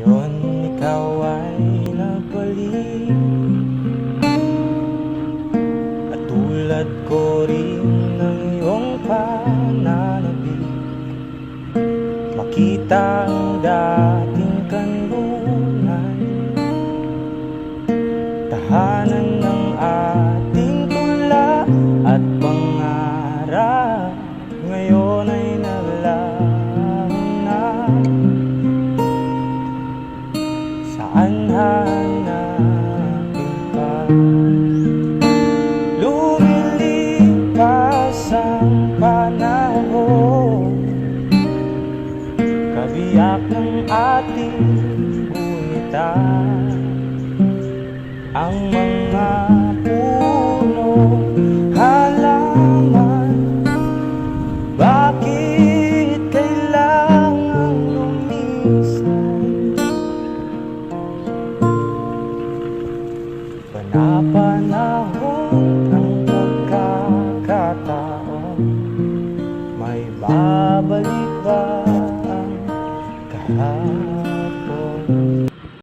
Ngayon ikaw ay nagbalik, at tulad ko rin ng iyong pananabik, makita ang dating kanlungan, tahanan ng ating tula at pangarap. Ngayon ay naglaho na. Saan hanapin pa? Lumilipas ang panahon, kabiyak ng ating gunitan. Ang mga puno, halaman, bakit kailangang lumisan? Panapanahon ang pagkakataon, may babalik ba ang kahapon?